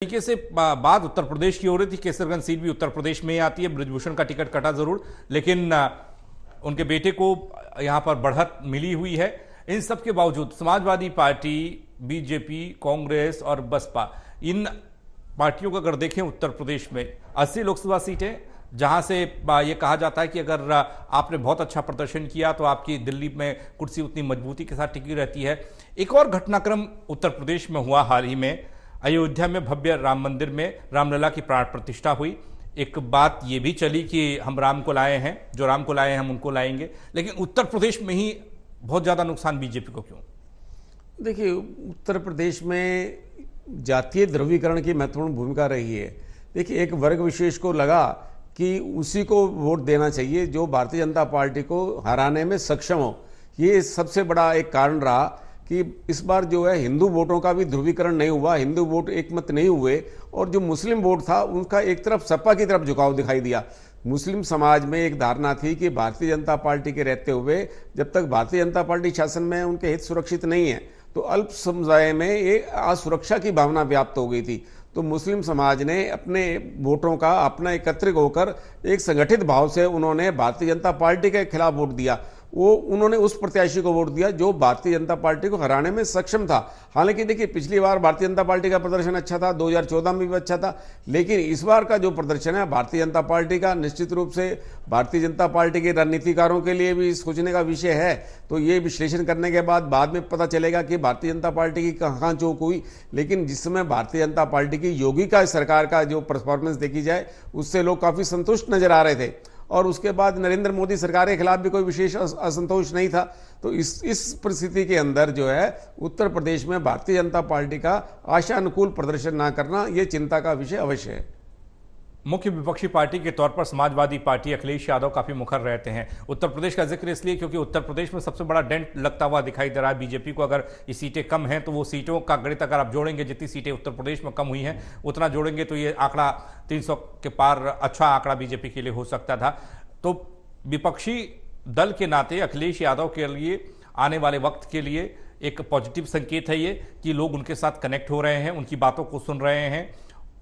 तरीके से बात उत्तर प्रदेश की हो रही थी। केसरगंज सीट भी उत्तर प्रदेश में ही आती है। बृजभूषण का टिकट कटा जरूर, लेकिन उनके बेटे को यहां पर बढ़त मिली हुई है। इन सब के बावजूद समाजवादी पार्टी, बीजेपी, कांग्रेस और बसपा, इन पार्टियों को अगर देखें उत्तर प्रदेश में 80 लोकसभा सीटें, जहां से यह कहा जाता है कि अगर आपने बहुत अच्छा प्रदर्शन किया तो आपकी दिल्ली में कुर्सी उतनी मजबूती के साथ टिकी रहती है। एक और घटनाक्रम उत्तर प्रदेश में हुआ हाल ही में। अयोध्या में भव्य राम मंदिर में रामलला की प्राण प्रतिष्ठा हुई। एक बात यह भी चली कि हम राम को लाए हैं, जो राम को लाए हैं हम उनको लाएंगे, लेकिन उत्तर प्रदेश में ही बहुत ज्यादा नुकसान बीजेपी को क्यों? देखिए, उत्तर प्रदेश में जातीय ध्रुवीकरण की महत्वपूर्ण भूमिका रही है। देखिए, एक वर्ग विशेष को लगा कि उसी को वोट देना चाहिए जो भारतीय जनता पार्टी को हराने में सक्षम हो। ये सबसे बड़ा एक कारण रहा कि इस बार जो है हिंदू वोटों का भी ध्रुवीकरण नहीं हुआ, हिंदू वोट एकमत नहीं हुए, और जो मुस्लिम वोट था उनका एक तरफ सपा की तरफ झुकाव दिखाई दिया। मुस्लिम समाज में एक धारणा थी कि भारतीय जनता पार्टी के रहते हुए जब तक भारतीय जनता पार्टी शासन में है उनके हित सुरक्षित नहीं है, तो अल्प समुदाय में एक असुरक्षा की भावना व्याप्त हो गई थी। तो मुस्लिम समाज ने अपने वोटों का अपना एकत्रित होकर एक संगठित भाव से उन्होंने भारतीय जनता पार्टी के खिलाफ वोट दिया। उन्होंने उस प्रत्याशी को वोट दिया जो भारतीय जनता पार्टी को हराने में सक्षम था। हालांकि देखिए, पिछली बार भारतीय जनता पार्टी का प्रदर्शन अच्छा था, 2014 में भी अच्छा था, लेकिन इस बार का जो प्रदर्शन है भारतीय जनता पार्टी का, निश्चित रूप से भारतीय जनता पार्टी के रणनीतिकारों के लिए भी सोचने का विषय है। तो ये विश्लेषण करने के बाद में पता चलेगा कि भारतीय जनता पार्टी की कहाँ चूक हुई। लेकिन जिस समय भारतीय जनता पार्टी की योगी का सरकार का जो परफॉर्मेंस देखी जाए, उससे लोग काफी संतुष्ट नजर आ रहे थे, और उसके बाद नरेंद्र मोदी सरकार के खिलाफ भी कोई विशेष असंतोष नहीं था। तो इस परिस्थिति के अंदर जो है उत्तर प्रदेश में भारतीय जनता पार्टी का आशानुकूल प्रदर्शन ना करना ये चिंता का विषय अवश्य है। मुख्य विपक्षी पार्टी के तौर पर समाजवादी पार्टी अखिलेश यादव काफी मुखर रहते हैं। उत्तर प्रदेश का जिक्र इसलिए क्योंकि उत्तर प्रदेश में सबसे बड़ा डेंट लगता हुआ दिखाई दे रहा है बीजेपी को। अगर ये सीटें कम हैं तो वो सीटों का गणित अगर आप जोड़ेंगे, जितनी सीटें उत्तर प्रदेश में कम हुई हैं उतना जोड़ेंगे तो ये आंकड़ा 300 के पार अच्छा आंकड़ा बीजेपी के लिए हो सकता था। तो विपक्षी दल के नाते अखिलेश यादव के लिए आने वाले वक्त के लिए एक पॉजिटिव संकेत है ये कि लोग उनके साथ कनेक्ट हो रहे हैं, उनकी बातों को सुन रहे हैं।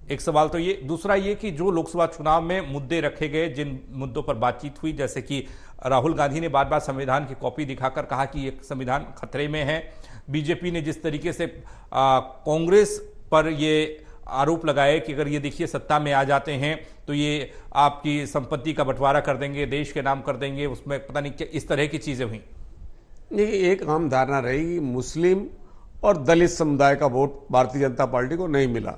एक सवाल तो ये, दूसरा ये कि जो लोकसभा चुनाव में मुद्दे रखे गए, जिन मुद्दों पर बातचीत हुई, जैसे कि राहुल गांधी ने बार बार संविधान की कॉपी दिखाकर कहा कि ये संविधान खतरे में है। बीजेपी ने जिस तरीके से कांग्रेस पर ये आरोप लगाए कि अगर ये देखिए सत्ता में आ जाते हैं तो ये आपकी संपत्ति का बंटवारा कर देंगे, देश के नाम कर देंगे, उसमें पता नहीं क्या इस तरह की चीजें हुई। ये एक आम धारणा रही, मुस्लिम और दलित समुदाय का वोट भारतीय जनता पार्टी को नहीं मिला,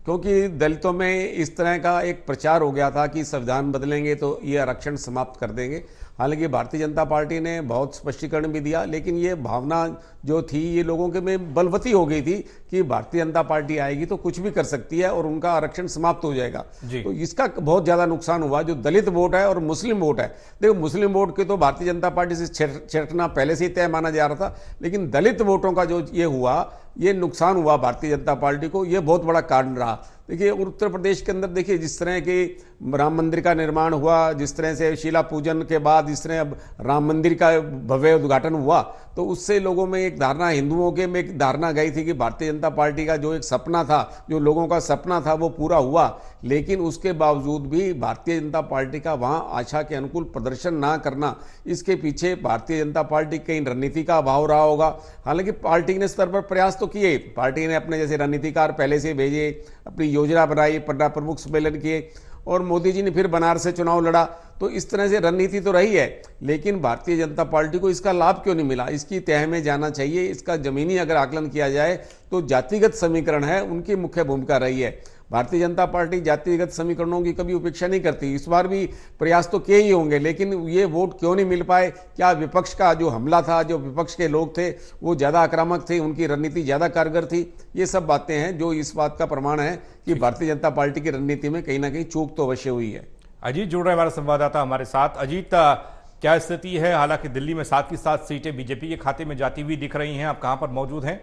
क्योंकि दलितों में इस तरह का एक प्रचार हो गया था कि संविधान बदलेंगे तो ये आरक्षण समाप्त कर देंगे। हालांकि भारतीय जनता पार्टी ने बहुत स्पष्टीकरण भी दिया, लेकिन ये भावना जो थी ये लोगों के में बलवती हो गई थी कि भारतीय जनता पार्टी आएगी तो कुछ भी कर सकती है और उनका आरक्षण समाप्त हो जाएगा। तो इसका बहुत ज्यादा नुकसान हुआ। जो दलित वोट है और मुस्लिम वोट है, देखो मुस्लिम वोट के तो भारतीय जनता पार्टी से छेड़ना पहले से ही तय माना जा रहा था, लेकिन दलित वोटों का जो ये हुआ, ये नुकसान हुआ भारतीय जनता पार्टी को, ये बहुत बड़ा कारण रहा। देखिए, उत्तर प्रदेश के अंदर देखिए जिस तरह के राम मंदिर का निर्माण हुआ, जिस तरह से शिला पूजन के बाद जिस तरह अब राम मंदिर का भव्य उद्घाटन हुआ, तो उससे लोगों में एक धारणा, हिंदुओं के में एक धारणा गई थी कि भारतीय जनता पार्टी का जो एक सपना था, जो लोगों का सपना था, वो पूरा हुआ। लेकिन उसके बावजूद भी भारतीय जनता पार्टी का वहां आशा के अनुकूल प्रदर्शन ना करना, इसके पीछे भारतीय जनता पार्टी कहीं रणनीति का अभाव रहा होगा। हालांकि पार्टी ने स्तर पर प्रयास तो किए, पार्टी ने अपने जैसे रणनीतिकार पहले से भेजे, अपनी योजना बनाई, प्रमुख सम्मेलन किए, और मोदी जी ने फिर बनारस से चुनाव लड़ा। तो इस तरह से रणनीति तो रही है, लेकिन भारतीय जनता पार्टी को इसका लाभ क्यों नहीं मिला, इसकी तह में जाना चाहिए। इसका जमीनी अगर आकलन किया जाए तो जातिगत समीकरण है, उनकी मुख्य भूमिका रही है। भारतीय जनता पार्टी जातिगत समीकरणों की कभी उपेक्षा नहीं करती। इस बार भी प्रयास तो किए ही होंगे, लेकिन ये वोट क्यों नहीं मिल पाए? क्या विपक्ष का जो हमला था, जो विपक्ष के लोग थे वो ज्यादा आक्रामक थे, उनकी रणनीति ज्यादा कारगर थी? ये सब बातें हैं जो इस बात का प्रमाण है कि भारतीय जनता पार्टी की रणनीति में कहीं ना कहीं चूक तो अवश्य हुई है। अजीत जुड़ रहे हमारे संवाददाता हमारे साथ। अजीत, क्या स्थिति है? हालांकि दिल्ली में 7 की 7 सीटें बीजेपी के खाते में जाती हुई दिख रही हैं, आप कहां पर मौजूद हैं?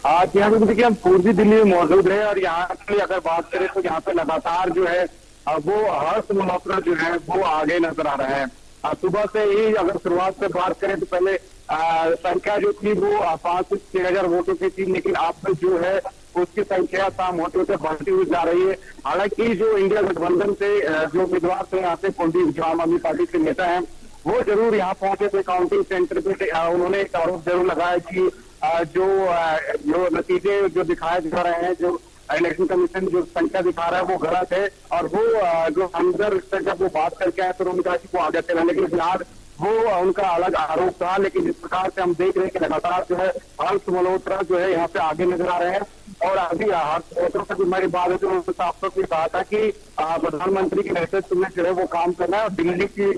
आज यहाँ पे देखिए हम पूर्वी दिल्ली में मौजूद है, और यहाँ की अगर बात करें तो यहाँ पे लगातार जो है वो हर्ष मल्होत्रा जो है वो आगे नजर आ रहे हैं। सुबह से ही अगर शुरुआत से बात करें तो पहले संख्या जो थी वो 5 से 6,000 वोटों की थी, लेकिन अब जो है उसकी संख्या शाम होते होते बढ़ती हुई जा रही है। हालांकि जो इंडिया गठबंधन से जो उम्मीदवार थे यहाँ से कुलदीप जो आम आदमी पार्टी के नेता हैं वो जरूर यहाँ पहुंचे थे काउंटिंग सेंटर पे। उन्होंने एक आरोप जरूर लगाया कि जो नतीजे जो दिखाए जा रहे हैं, जो इलेक्शन कमीशन जो संख्या दिखा रहा है वो गलत है। और वो जो अंदर से जब वो बात करके आए तो उन्होंने कहा कि वो आगे थे, लेकिन फिलहाल वो उनका अलग आरोप था। लेकिन जिस प्रकार से हम देख रहे हैं कि लगातार जो है हर्ष मल्होत्रा जो है यहाँ पे आगे नजर आ रहे हैं। और अभी हर्ष मल्होत्रा से हमारी बात है तो उन्होंने साफ तौर पर कहा था कि प्रधानमंत्री के नेतृत्व में जो है वो काम करना है और दिल्ली की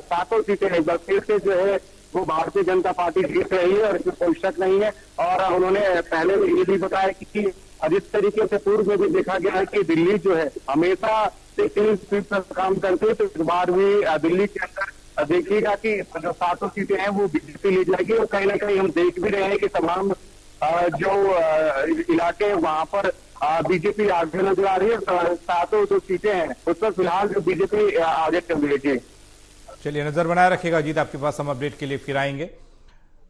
7 सीटें एक बार फिर से जो है वो भारतीय जनता पार्टी जीत रही है और इसमें कोई शक नहीं है। और उन्होंने पहले ये भी बताया कि जिस तरीके से पूर्व में भी देखा गया है कि दिल्ली जो है हमेशा से 3 सीट पर काम करती है, तो इस बार भी दिल्ली के अंदर देखिएगा कि जो 7 सीटें हैं वो बीजेपी ले जाएगी। और कहीं ना कहीं हम देख भी रहे हैं कि तमाम जो इलाके वहां पर बीजेपी आगे नजर आ रही है। 7 जो सीटें हैं उस पर फिलहाल जो बीजेपी आगे चल रही है। चलिए नजर बनाए रखिएगा अजीत, आपके पास हम अपडेट के लिए फिर आएंगे।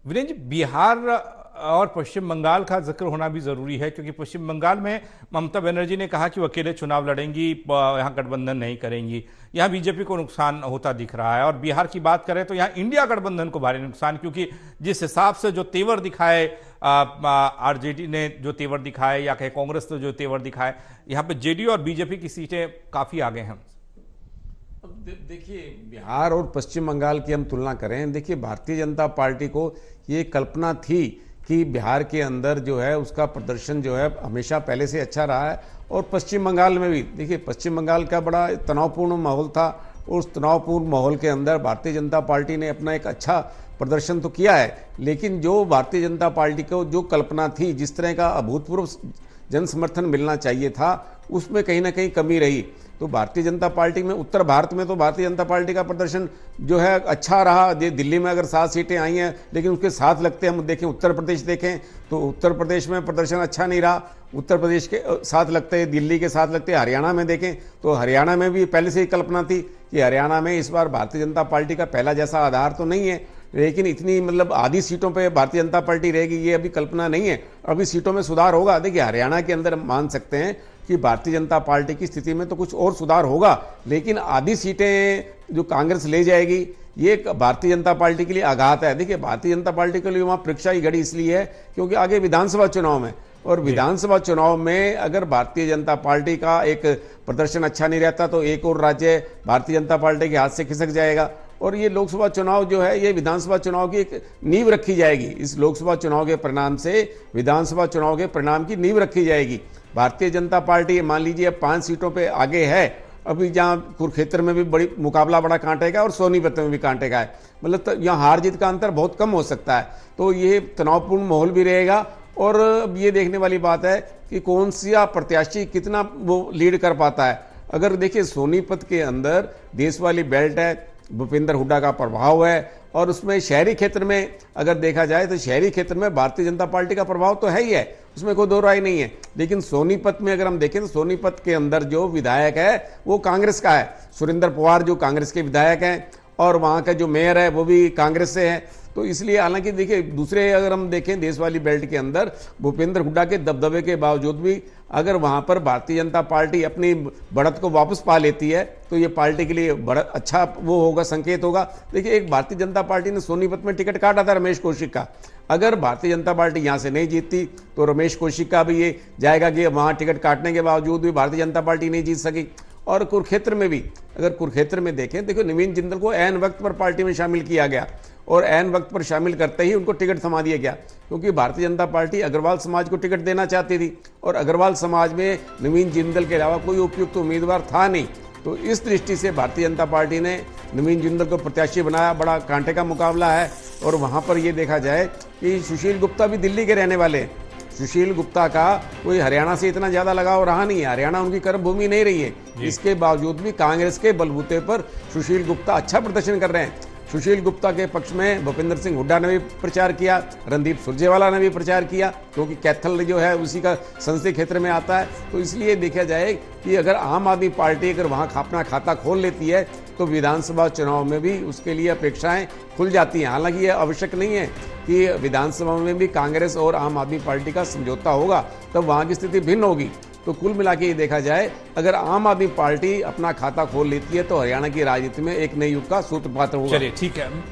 वीरेंद्र जी, बिहार और पश्चिम बंगाल का जिक्र होना भी जरूरी है क्योंकि पश्चिम बंगाल में ममता बनर्जी ने कहा कि वो अकेले चुनाव लड़ेंगी, यहाँ गठबंधन नहीं करेंगी। यहाँ बीजेपी को नुकसान होता दिख रहा है। और बिहार की बात करें तो यहाँ इंडिया गठबंधन को भारी नुकसान, क्योंकि जिस हिसाब से जो तेवर दिखाए आरजेडी ने, जो तेवर दिखाए या कहे कांग्रेस ने जो तेवर दिखाए, यहाँ पे जेडीयू और बीजेपी की सीटें काफी आगे हैं। देखिए, बिहार और पश्चिम बंगाल की हम तुलना करें, देखिए भारतीय जनता पार्टी को ये कल्पना थी कि बिहार के अंदर जो है उसका प्रदर्शन जो है हमेशा पहले से अच्छा रहा है। और पश्चिम बंगाल में भी देखिए, पश्चिम बंगाल का बड़ा तनावपूर्ण माहौल था। उस तनावपूर्ण माहौल के अंदर भारतीय जनता पार्टी ने अपना एक अच्छा प्रदर्शन तो किया है, लेकिन जो भारतीय जनता पार्टी को जो कल्पना थी, जिस तरह का अभूतपूर्व जन समर्थन मिलना चाहिए था, उसमें कहीं ना कहीं कमी रही। तो भारतीय जनता पार्टी में उत्तर भारत में तो भारतीय जनता पार्टी का प्रदर्शन जो है अच्छा रहा। दिल्ली में अगर 7 सीटें आई हैं, लेकिन उसके साथ लगते हम देखें उत्तर प्रदेश देखें तो उत्तर प्रदेश में प्रदर्शन अच्छा नहीं रहा। उत्तर प्रदेश के साथ लगते, दिल्ली के साथ लगते हरियाणा में देखें तो हरियाणा में भी पहले से ही कल्पना थी कि हरियाणा में इस बार भारतीय जनता पार्टी का पहला जैसा आधार तो नहीं है, लेकिन इतनी मतलब आधी सीटों पे भारतीय जनता पार्टी रहेगी ये अभी कल्पना नहीं है। अभी सीटों में सुधार होगा। देखिए, हरियाणा के अंदर मान सकते हैं कि भारतीय जनता पार्टी की स्थिति में तो कुछ और सुधार होगा, लेकिन आधी सीटें जो कांग्रेस ले जाएगी ये भारतीय जनता पार्टी के लिए आघात है। देखिए, भारतीय जनता पार्टी के लिए वहाँ परीक्षा की घड़ी इसलिए है क्योंकि आगे विधानसभा चुनाव में, और विधानसभा चुनाव में अगर भारतीय जनता पार्टी का एक प्रदर्शन अच्छा नहीं रहता तो एक और राज्य भारतीय जनता पार्टी के हाथ से खिसक जाएगा। और ये लोकसभा चुनाव जो है ये विधानसभा चुनाव की एक नींव रखी जाएगी। इस लोकसभा चुनाव के परिणाम से विधानसभा चुनाव के परिणाम की नींव रखी जाएगी। भारतीय जनता पार्टी मान लीजिए 5 सीटों पे आगे है, अभी जहाँ कुरुक्षेत्र में भी बड़ी मुकाबला बड़ा कांटे का और सोनीपत में भी कांटे का है, मतलब तो यहाँ हार जीत का अंतर बहुत कम हो सकता है। तो ये तनावपूर्ण माहौल भी रहेगा। और अब ये देखने वाली बात है कि कौन सा प्रत्याशी कितना वो लीड कर पाता है। अगर देखिए, सोनीपत के अंदर देश वाली बेल्ट है, भूपेंद्र हुड्डा का प्रभाव है, और उसमें शहरी क्षेत्र में अगर देखा जाए तो शहरी क्षेत्र में भारतीय जनता पार्टी का प्रभाव तो है ही है, उसमें कोई दो राय नहीं है। लेकिन सोनीपत में अगर हम देखें तो सोनीपत के अंदर जो विधायक है वो कांग्रेस का है, सुरेंद्र पवार जो कांग्रेस के विधायक हैं, और वहाँ का जो मेयर है वो भी कांग्रेस से है। तो इसलिए हालांकि देखिए, दूसरे अगर हम देखें देश वाली बेल्ट के अंदर भूपेंद्र हुड्डा के दबदबे के बावजूद भी अगर वहाँ पर भारतीय जनता पार्टी अपनी बढ़त को वापस पा लेती है तो ये पार्टी के लिए बड़ा अच्छा वो होगा, संकेत होगा। देखिए, एक भारतीय जनता पार्टी ने सोनीपत में टिकट काटा था रमेश कौशिक का। अगर भारतीय जनता पार्टी यहाँ से नहीं जीतती तो रमेश कौशिक का भी ये जाएगा कि वहाँ टिकट काटने के बावजूद भी भारतीय जनता पार्टी नहीं जीत सकी। और कुरुक्षेत्र में भी अगर कुरुक्षेत्र में देखें, देखो नवीन जिंदल को ऐन वक्त पर पार्टी में शामिल किया गया, और ऐन वक्त पर शामिल करते ही उनको टिकट थमा दिया गया, क्योंकि भारतीय जनता पार्टी अग्रवाल समाज को टिकट देना चाहती थी और अग्रवाल समाज में नवीन जिंदल के अलावा कोई उपयुक्त उम्मीदवार था नहीं। तो इस दृष्टि से भारतीय जनता पार्टी ने नवीन जिंदल को प्रत्याशी बनाया। बड़ा कांटे का मुकाबला है। और वहाँ पर ये देखा जाए कि सुशील गुप्ता भी दिल्ली के रहने वाले हैं। सुशील गुप्ता का कोई हरियाणा से इतना ज्यादा लगाव रहा नहीं है, हरियाणा उनकी कर्म भूमि नहीं रही है। इसके बावजूद भी कांग्रेस के बलबूते पर सुशील गुप्ता अच्छा प्रदर्शन कर रहे हैं। सुशील गुप्ता के पक्ष में भूपेंद्र सिंह हुड्डा ने भी प्रचार किया, रणदीप सुरजेवाला ने भी प्रचार किया, क्योंकि कैथल जो है उसी का संसदीय क्षेत्र में आता है। तो इसलिए देखा जाए कि अगर आम आदमी पार्टी अगर वहाँ अपना खाता खोल लेती है तो विधानसभा चुनाव में भी उसके लिए अपेक्षाएं खुल जाती हैं। हालांकि यह आवश्यक नहीं है कि विधानसभा में भी कांग्रेस और आम आदमी पार्टी का समझौता होगा, तब वहां की स्थिति भिन्न होगी। तो कुल मिला के ये देखा जाए, अगर आम आदमी पार्टी अपना खाता खोल लेती है तो हरियाणा की राजनीति में एक नए युग का सूत्रपात होगा। चलिए ठीक है।